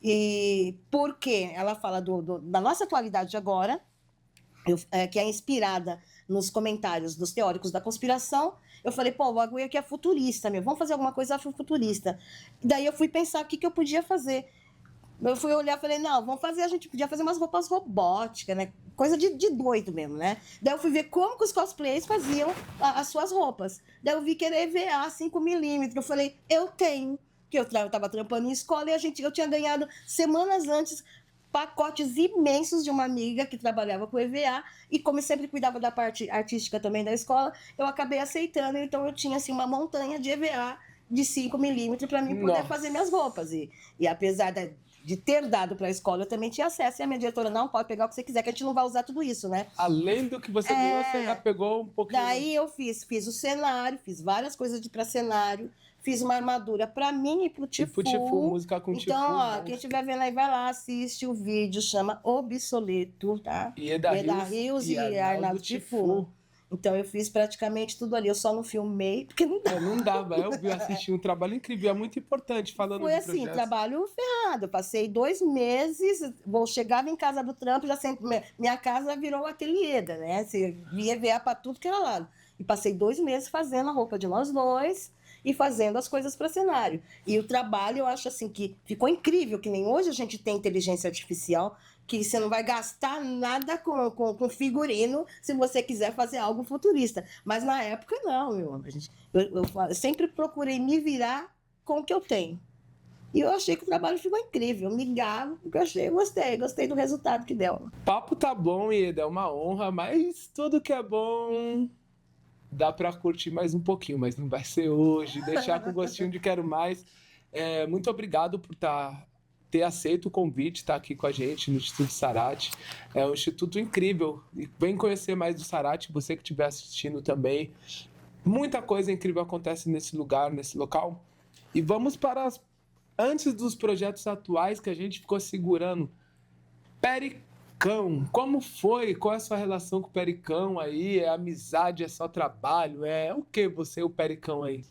E porque ela fala da nossa atualidade de agora, que é inspirada nos comentários dos teóricos da conspiração. Eu falei, pô, o bagulho aqui é futurista, vamos fazer alguma coisa afrofuturista. Daí eu fui pensar o que eu podia fazer. Eu fui olhar e falei, não, a gente podia fazer umas roupas robóticas, né? Coisa de doido mesmo, né? Daí eu fui ver como que os cosplayers faziam as suas roupas. Daí eu vi que era EVA 5mm. Eu falei, eu tenho. Que eu estava trampando em escola e eu tinha ganhado semanas antes pacotes imensos de uma amiga que trabalhava com EVA, e como eu sempre cuidava da parte artística também da escola, eu acabei aceitando, então eu tinha assim uma montanha de EVA de 5mm para mim poder fazer minhas roupas. E apesar de ter dado para a escola, eu também tinha acesso, e a minha diretora, não, pode pegar o que você quiser, que a gente não vai usar tudo isso, né? Além do que você ganhou, você já pegou um pouquinho. Daí eu fiz o cenário, fiz várias coisas para cenário, fiz uma armadura para mim e pro Tifu. Música com Tifu. Então, ó, quem estiver vendo aí, vai lá, assiste o vídeo, chama Obsoleto, tá? Eda Rios e Arnaldo Tifu. Então, eu fiz praticamente tudo ali. Eu só não filmei, porque não dá. Não dava. Eu assisti um trabalho incrível. É muito importante falando Foi assim, projetos. Trabalho ferrado. Eu passei 2 meses, chegava em casa do trampo, já sempre... Minha casa virou um ateliê, né? Você via ver para tudo que era lado. E passei 2 meses fazendo a roupa de nós dois e fazendo as coisas para cenário. E o trabalho, eu acho assim, que ficou incrível, que nem hoje a gente tem inteligência artificial, que você não vai gastar nada com figurino se você quiser fazer algo futurista. Mas na época, não, eu sempre procurei me virar com o que eu tenho. E eu achei que o trabalho ficou incrível, me gabo, porque eu gostei do resultado que deu. O papo tá bom, Ieda, é uma honra, mas tudo que é bom dá pra curtir mais um pouquinho, mas não vai ser hoje, deixar com gostinho de quero mais. Muito obrigado por ter aceito o convite, estar aqui com a gente no Instituto Sarate. É um instituto incrível. Vem conhecer mais do Sarate, você que estiver assistindo também. Muita coisa incrível acontece nesse lugar, nesse local. E vamos para antes dos projetos atuais que a gente ficou segurando. Pericão, como foi? Qual é a sua relação com o Pericão aí? É amizade, é só trabalho? É o que você, o Pericão aí?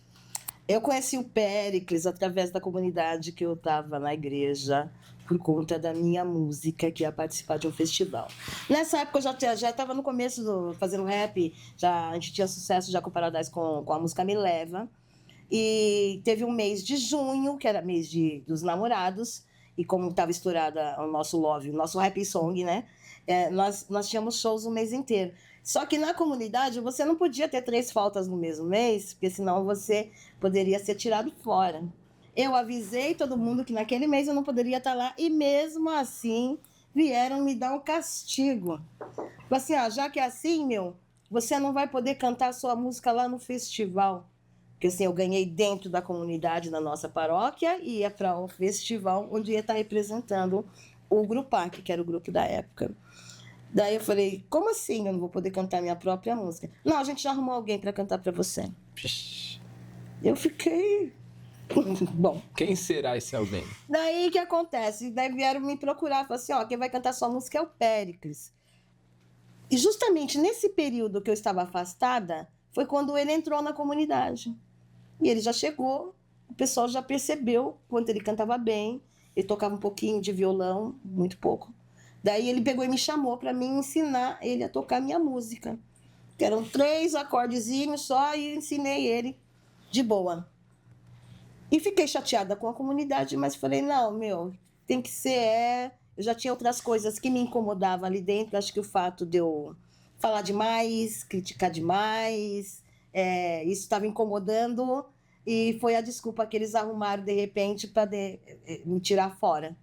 Eu conheci o Péricles através da comunidade que eu estava na igreja, por conta da minha música, que ia participar de um festival. Nessa época eu já estava no começo fazendo rap, a gente tinha sucesso já com o Paradise com a música Me Leva. E teve um mês de junho, que era mês dos namorados, e como estava estourada o nosso love, o nosso happy song, né? Nós tínhamos shows o mês inteiro. Só que na comunidade você não podia ter 3 faltas no mesmo mês, porque senão você poderia ser tirado fora. Eu avisei todo mundo que naquele mês eu não poderia estar lá, e mesmo assim vieram me dar um castigo. Falei assim, já que é assim, você não vai poder cantar sua música lá no festival. Porque assim, eu ganhei dentro da comunidade da nossa paróquia e ia para um festival onde ia estar representando o Grupac, que era o grupo da época. Daí eu falei, como assim eu não vou poder cantar minha própria música? Não, a gente já arrumou alguém para cantar para você. Eu fiquei... Bom. Quem será esse alguém? Daí o que acontece? Daí vieram me procurar, falaram assim, quem vai cantar sua música é o Péricles. E justamente nesse período que eu estava afastada, foi quando ele entrou na comunidade. E ele já chegou, o pessoal já percebeu quanto ele cantava bem, ele tocava um pouquinho de violão, muito pouco. Daí ele pegou e me chamou para mim ensinar ele a tocar minha música. Que eram 3 acordezinhos só, e ensinei ele de boa. E fiquei chateada com a comunidade, mas falei, não, tem que ser... Eu já tinha outras coisas que me incomodavam ali dentro. Acho que o fato de eu falar demais, criticar demais, isso estava incomodando, e foi a desculpa que eles arrumaram de repente para me tirar fora.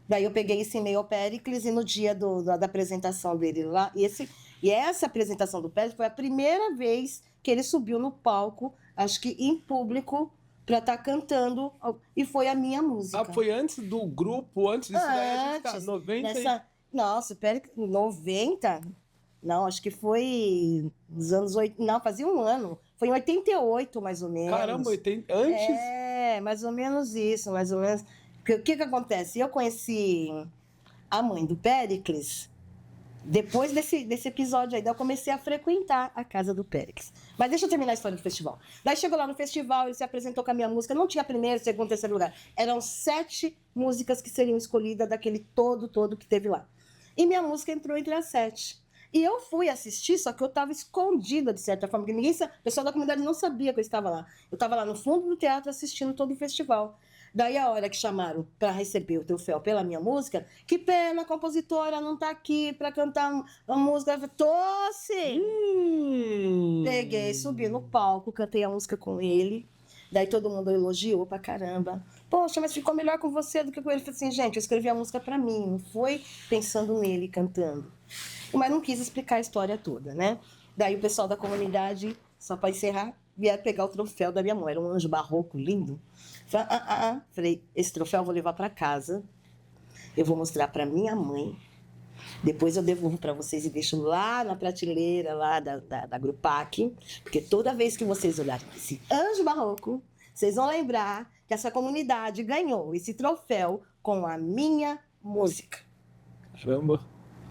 Daí eu peguei e ensinei ao Péricles, e no dia da apresentação dele lá, e essa apresentação do Péricles foi a primeira vez que ele subiu no palco, acho que em público, para estar cantando, e foi a minha música. Foi antes do grupo, antes disso daí, a gente 90? Nossa, Péricles, 90? Não, acho que foi nos anos 80, não, fazia um ano. Foi em 88, mais ou menos. Caramba, 80, antes? Mais ou menos isso, mais ou menos. O que acontece? Eu conheci a mãe do Péricles, depois desse episódio aí, daí eu comecei a frequentar a casa do Péricles. Mas deixa eu terminar a história do festival. Daí chegou lá no festival, ele se apresentou com a minha música, não tinha primeiro, segundo, terceiro lugar. Eram 7 músicas que seriam escolhidas daquele todo que teve lá. E minha música entrou entre as 7. E eu fui assistir, só que eu estava escondida, de certa forma, porque o pessoal da comunidade não sabia que eu estava lá. Eu estava lá no fundo do teatro assistindo todo o festival. Daí, a hora que chamaram para receber o troféu pela minha música, que pena, a compositora não está aqui para cantar a música. Eu falei, tô sim! Peguei, subi no palco, cantei a música com ele. Daí todo mundo elogiou pra caramba. Poxa, mas ficou melhor com você do que com ele. Eu falei assim, gente, eu escrevi a música pra mim, não foi pensando nele cantando. Mas não quis explicar a história toda, né? Daí o pessoal da comunidade, só para encerrar, vieram pegar o troféu da minha mãe. Era um anjo barroco lindo. Falei, esse troféu eu vou levar para casa, eu vou mostrar para minha mãe, depois eu devolvo para vocês e deixo lá na prateleira lá da Grupac, porque toda vez que vocês olharem esse anjo barroco, vocês vão lembrar que essa comunidade ganhou esse troféu com a minha música. Caramba!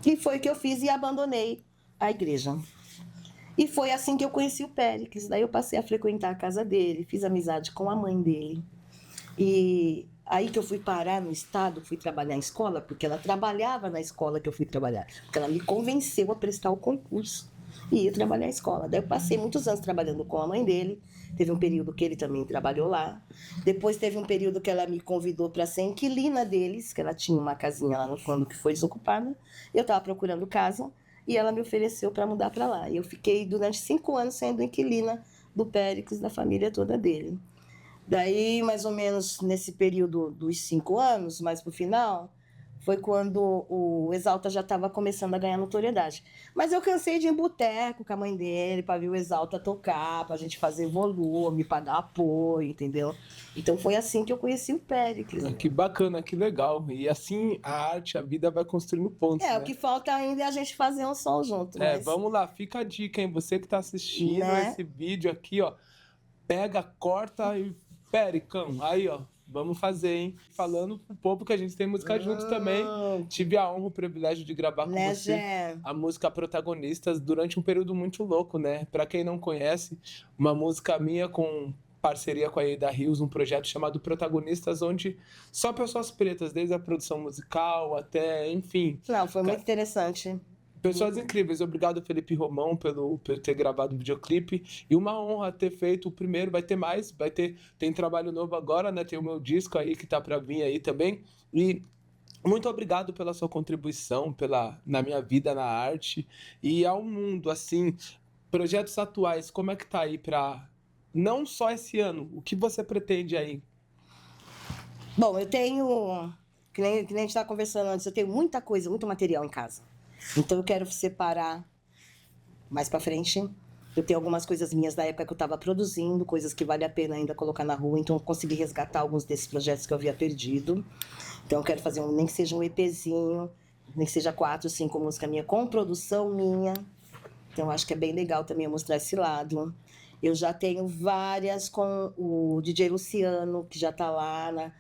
E foi o que eu fiz e abandonei a igreja. E foi assim que eu conheci o Péricles. Daí eu passei a frequentar a casa dele, fiz amizade com a mãe dele. E aí que eu fui parar no estado, fui trabalhar em escola, porque ela trabalhava na escola que eu fui trabalhar. Porque ela me convenceu a prestar o concurso e ir trabalhar em escola. Daí eu passei muitos anos trabalhando com a mãe dele. Teve um período que ele também trabalhou lá. Depois teve um período que ela me convidou para ser inquilina deles, que ela tinha uma casinha lá no fundo que foi desocupada. Eu estava procurando casa e ela me ofereceu para mudar para lá. E eu fiquei durante 5 anos sendo inquilina do Péricles, da família toda dele. Daí, mais ou menos nesse período dos 5 anos, mais pro final, foi quando o Exalta já estava começando a ganhar notoriedade. Mas eu cansei de ir em boteco com a mãe dele para ver o Exalta tocar, para a gente fazer volume, para dar apoio, entendeu? Então foi assim que eu conheci o Péricles. Que bacana, que legal. E assim a arte, a vida vai construindo pontos, né? O que falta ainda é a gente fazer um som junto. Mas... vamos lá, fica a dica, hein? Você que tá assistindo esse vídeo aqui, ó, pega, corta e Pericão, aí, ó, vamos fazer, hein? Falando pro povo que a gente tem música junto também. Tive a honra, o privilégio de gravar com você a música Protagonistas durante um período muito louco, né? Pra quem não conhece, uma música minha com parceria com a Eda Rios, um projeto chamado Protagonistas, onde só pessoas pretas, desde a produção musical até, enfim. Não, foi muito interessante. Pessoas incríveis. Obrigado, Felipe Romão, por ter gravado o videoclipe. E uma honra ter feito o primeiro. Vai ter mais, tem trabalho novo agora, né? Tem o meu disco aí que tá para vir aí também. E muito obrigado pela sua contribuição na minha vida, na arte e ao mundo, assim. Projetos atuais, como é que tá aí para não só esse ano? O que você pretende aí? Bom, eu tenho, que nem a gente estava conversando antes, eu tenho muita coisa, muito material em casa. Então eu quero separar mais para frente. Eu tenho algumas coisas minhas da época que eu estava produzindo, coisas que vale a pena ainda colocar na rua. Então eu consegui resgatar alguns desses projetos que eu havia perdido. Então eu quero fazer nem que seja um EPzinho, nem que seja 4, 5 músicas minha com produção minha. Então eu acho que é bem legal também mostrar esse lado. Eu já tenho várias com o DJ Luciano, que já está lá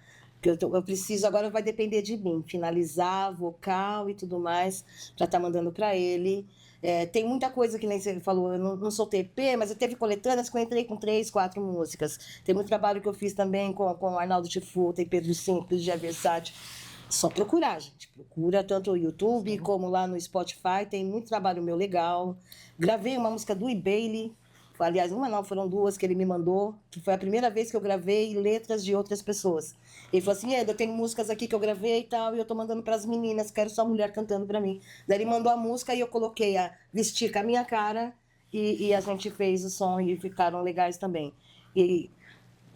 eu preciso, agora vai depender de mim, finalizar vocal e tudo mais, para estar mandando para ele. Tem muita coisa que nem você falou, eu não soltei EP, mas eu teve coletâneas que eu entrei com 3, 4 músicas. Tem muito trabalho que eu fiz também com o Arnaldo Tifu, tem Pedro Simples, Gia Versace. Só procurar, gente. Procura tanto no YouTube como lá no Spotify, tem muito trabalho meu legal. Gravei uma música do Bailey. Aliás, uma não, foram 2 que ele me mandou, que foi a primeira vez que eu gravei letras de outras pessoas. Ele falou assim, eu tenho músicas aqui que eu gravei e tal, e eu tô mandando pras meninas, quero só mulher cantando pra mim. Daí ele mandou a música e eu coloquei vestir com a minha cara, e a gente fez o som e ficaram legais também. E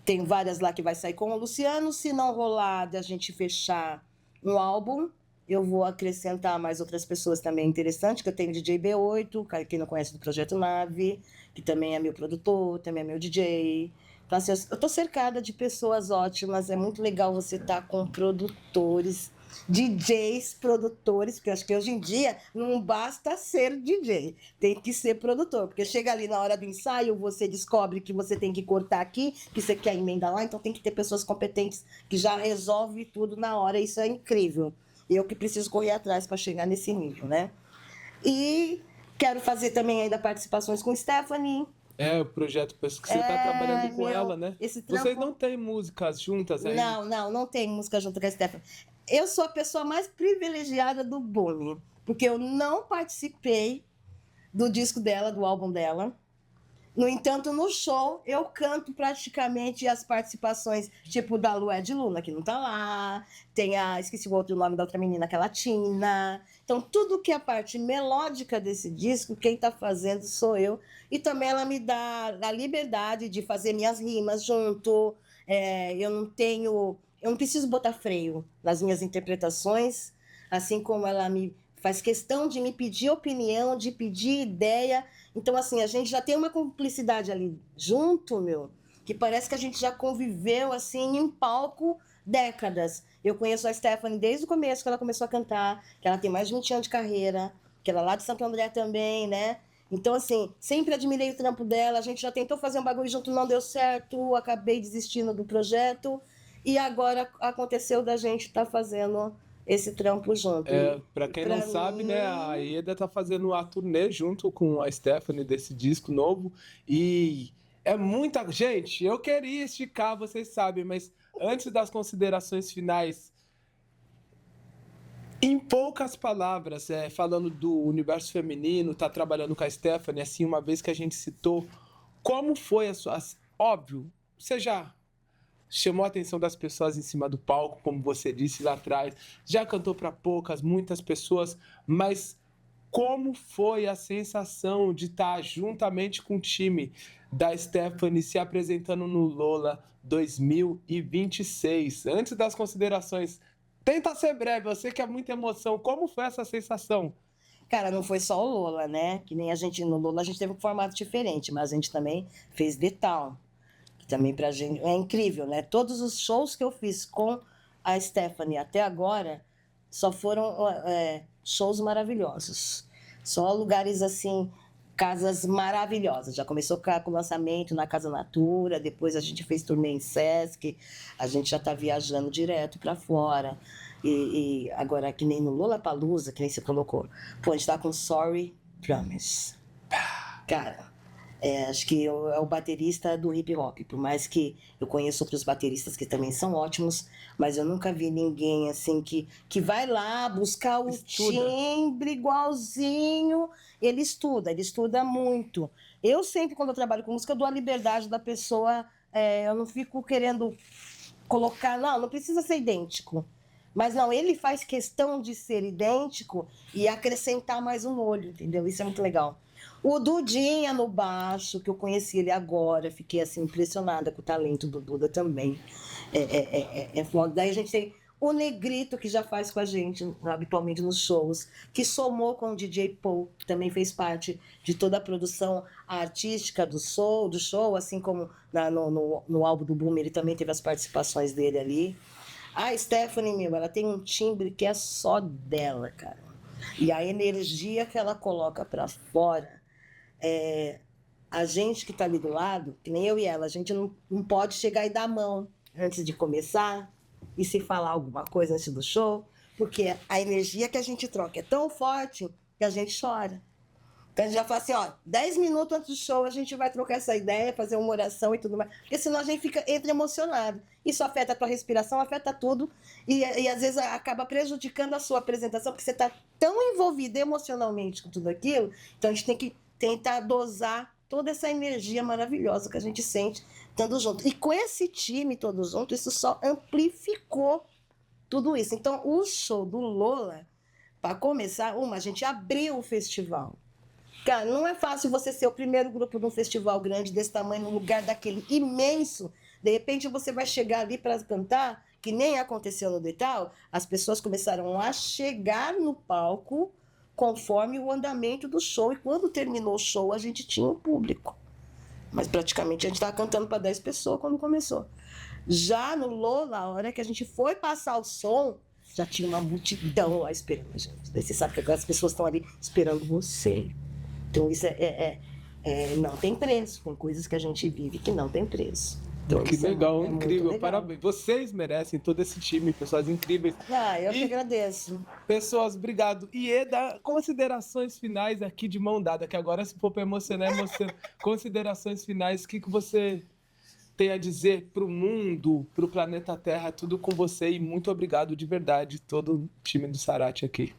tem várias lá que vai sair com o Luciano, se não rolar de a gente fechar um álbum, eu vou acrescentar mais outras pessoas também interessantes, que eu tenho o DJ B8, quem não conhece do Projeto Nave, que também é meu produtor, também é meu DJ. Então, assim, eu estou cercada de pessoas ótimas, é muito legal você estar com produtores, DJs, produtores, porque eu acho que hoje em dia não basta ser DJ, tem que ser produtor, porque chega ali na hora do ensaio, você descobre que você tem que cortar aqui, que você quer emendar lá, então tem que ter pessoas competentes que já resolvem tudo na hora, isso é incrível. Eu que preciso correr atrás para chegar nesse nível, né? E quero fazer também ainda participações com Stephanie. É, o projeto que você está trabalhando com ela, né? Esse Vocês trampo... não têm músicas juntas ainda? Não tem música junto com a Stephanie. Eu sou a pessoa mais privilegiada do Boom, porque eu não participei do disco dela, do álbum dela. No entanto, no show, eu canto praticamente as participações, tipo da Lué de Luna, que não tá lá. Tem esqueci o outro nome da outra menina, que é latina. Então, tudo que é a parte melódica desse disco, quem tá fazendo sou eu. E também ela me dá a liberdade de fazer minhas rimas junto. Eu não preciso botar freio nas minhas interpretações, assim como ela me faz questão de me pedir opinião, de pedir ideia. Então, assim, a gente já tem uma cumplicidade ali junto, que parece que a gente já conviveu, assim, em palco décadas. Eu conheço a Stephanie desde o começo, que ela começou a cantar, que ela tem mais de 20 anos de carreira, que ela é lá de Santo André também, né? Então, assim, sempre admirei o trampo dela. A gente já tentou fazer um bagulho junto, não deu certo, acabei desistindo do projeto. E agora aconteceu da gente estar fazendo esse trampo junto. Pra quem não sabe, né, a Ieda tá fazendo a turnê junto com a Stephanie desse disco novo e é muita gente. Eu queria esticar, vocês sabem, mas antes das considerações finais, em poucas palavras, falando do universo feminino, tá trabalhando com a Stephanie, assim, uma vez que a gente citou, como foi a sua... Óbvio, você já chamou a atenção das pessoas em cima do palco, como você disse lá atrás, já cantou para muitas pessoas, mas como foi a sensação de estar juntamente com o time da Stephanie se apresentando no Lola 2026? Antes das considerações, tenta ser breve, eu sei que é muita emoção, como foi essa sensação? Cara, não foi só o Lola, né? Que nem a gente no Lola, a gente teve um formato diferente, mas a gente também fez The Town. Também pra gente é incrível, né? Todos os shows que eu fiz com a Stephanie até agora só foram shows maravilhosos. Só lugares assim, casas maravilhosas. Já começou com o lançamento na Casa Natura, depois a gente fez turnê em Sesc, a gente já tá viajando direto para fora. E agora, que nem no Lollapalooza, que nem você colocou, pô, a gente tá com Sorry Promise. Cara, acho que é o baterista do hip hop, por mais que eu conheço outros bateristas que também são ótimos, mas eu nunca vi ninguém assim que vai lá buscar o timbre igualzinho. Ele estuda muito. Eu sempre, quando eu trabalho com música, eu dou a liberdade da pessoa, eu não fico querendo colocar, não precisa ser idêntico. Mas não, ele faz questão de ser idêntico e acrescentar mais um olho, entendeu? Isso é muito legal. O Dudinha no baixo, que eu conheci ele agora, fiquei assim impressionada com o talento do Duda também. É foda. Daí a gente tem o Negrito, que já faz com a gente habitualmente nos shows, que somou com o DJ Paul, que também fez parte de toda a produção artística do show, assim como no álbum do Boom, ele também teve as participações dele ali. A Stephanie, ela tem um timbre que é só dela, cara. E a energia que ela coloca pra fora, a gente que tá ali do lado, que nem eu e ela, a gente não pode chegar e dar a mão antes de começar e se falar alguma coisa antes do show, porque a energia que a gente troca é tão forte que a gente chora. Então a gente já fala assim, 10 minutos antes do show a gente vai trocar essa ideia, fazer uma oração e tudo mais, porque senão a gente entra emocionado. Isso afeta a tua respiração, afeta tudo, e às vezes acaba prejudicando a sua apresentação, porque você está tão envolvido emocionalmente com tudo aquilo, então a gente tem que tentar dosar toda essa energia maravilhosa que a gente sente estando junto. E com esse time todo junto, isso só amplificou tudo isso. Então o show do Lola, para começar, a gente abriu o festival. Cara, não é fácil você ser o primeiro grupo de um festival grande desse tamanho, num lugar daquele imenso. De repente você vai chegar ali para cantar, que nem aconteceu no Detal, as pessoas começaram a chegar no palco conforme o andamento do show. E quando terminou o show, a gente tinha um público. Mas praticamente a gente estava cantando para 10 pessoas quando começou. Já no Lola, a hora que a gente foi passar o som, já tinha uma multidão lá esperando a gente. Daí você sabe que agora as pessoas estão ali esperando você. Então isso não tem preço, tem coisas que a gente vive que não tem preço. Então, Que isso é legal, muito incrível. legal. Parabéns. Vocês merecem todo esse time, pessoas incríveis. Eu que E- agradeço. Pessoas, obrigado. E Eda, considerações finais aqui de mão dada, que agora se for para emocionar, emociona. Considerações finais, o que você tem a dizer para o mundo, para o planeta Terra, tudo com você. E muito obrigado de verdade, todo o time do Sarate aqui.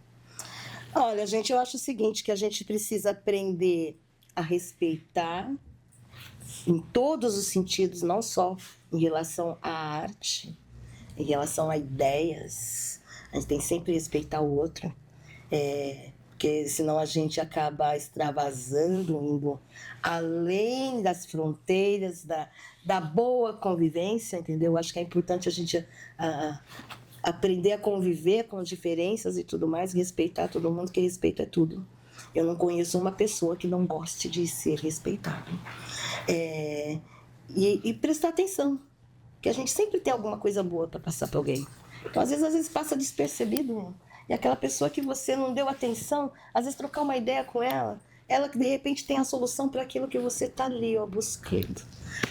Olha, gente, eu acho o seguinte, que a gente precisa aprender a respeitar em todos os sentidos, não só em relação à arte, em relação a ideias. A gente tem que sempre respeitar o outro, porque senão a gente acaba extravasando, indo além das fronteiras da boa convivência, entendeu? Acho que é importante a gente aprender a conviver com as diferenças e tudo mais, respeitar todo mundo, que respeito é tudo. Eu não conheço uma pessoa que não goste de ser respeitado. E prestar atenção, que a gente sempre tem alguma coisa boa para passar para alguém. Então, às vezes passa despercebido. E aquela pessoa que você não deu atenção, às vezes trocar uma ideia com ela, ela que de repente tem a solução para aquilo que você está ali, ó, buscando.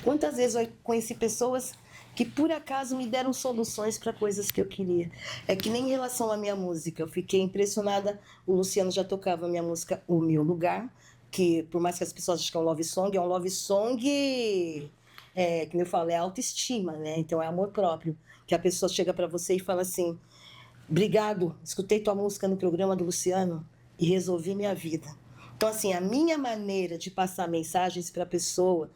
Quantas vezes eu conheci pessoas que por acaso me deram soluções para coisas que eu queria. É que nem em relação à minha música, eu fiquei impressionada. O Luciano já tocava a minha música O Meu Lugar, que por mais que as pessoas achem que é um love song, que eu falo, é autoestima, né? Então é amor próprio. Que a pessoa chega para você e fala assim: obrigado, escutei tua música no programa do Luciano e resolvi minha vida. Então, assim, a minha maneira de passar mensagens para a pessoa,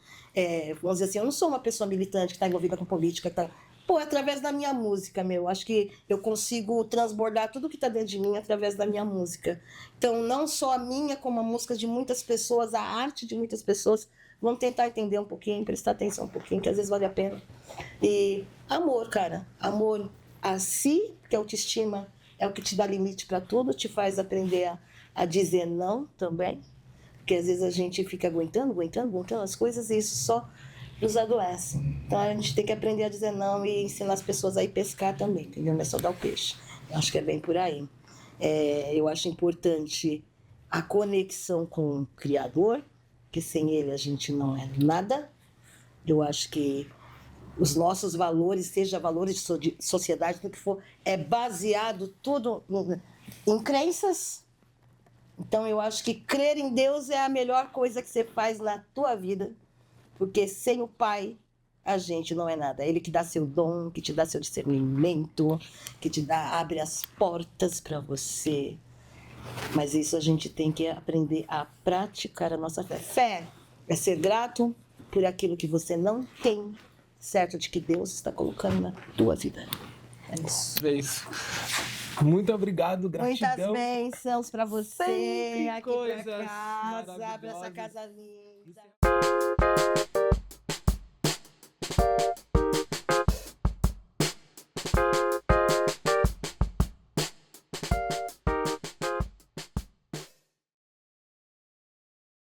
vamos dizer assim, eu não sou uma pessoa militante que está envolvida com política, através da minha música, acho que eu consigo transbordar tudo que está dentro de mim através da minha música. Então, não só a minha, como a música de muitas pessoas, a arte de muitas pessoas, vamos tentar entender um pouquinho, prestar atenção um pouquinho, que às vezes vale a pena. E amor, cara, amor a si, que autoestima é o que te dá limite para tudo, te faz aprender a dizer não também, porque às vezes a gente fica aguentando as coisas e isso só nos adoece. Então a gente tem que aprender a dizer não e ensinar as pessoas a ir pescar também, entendeu? Não é só dar o peixe. Eu acho que é bem por aí. Eu acho importante a conexão com o Criador, que sem ele a gente não é nada. Eu acho que os nossos valores, seja valores de sociedade, tudo que for, é baseado tudo em crenças. Então, eu acho que crer em Deus é a melhor coisa que você faz na tua vida, porque sem o Pai, a gente não é nada. É Ele que dá seu dom, que te dá seu discernimento, que te abre as portas para você. Mas isso a gente tem que aprender a praticar a nossa fé. Fé é ser grato por aquilo que você não tem, certo de que Deus está colocando na tua vida. É isso. É isso. Muito obrigado, gratidão. Muitas bênçãos para você Sempre aqui coisas pra casa, para essa maravilhosas. casa linda.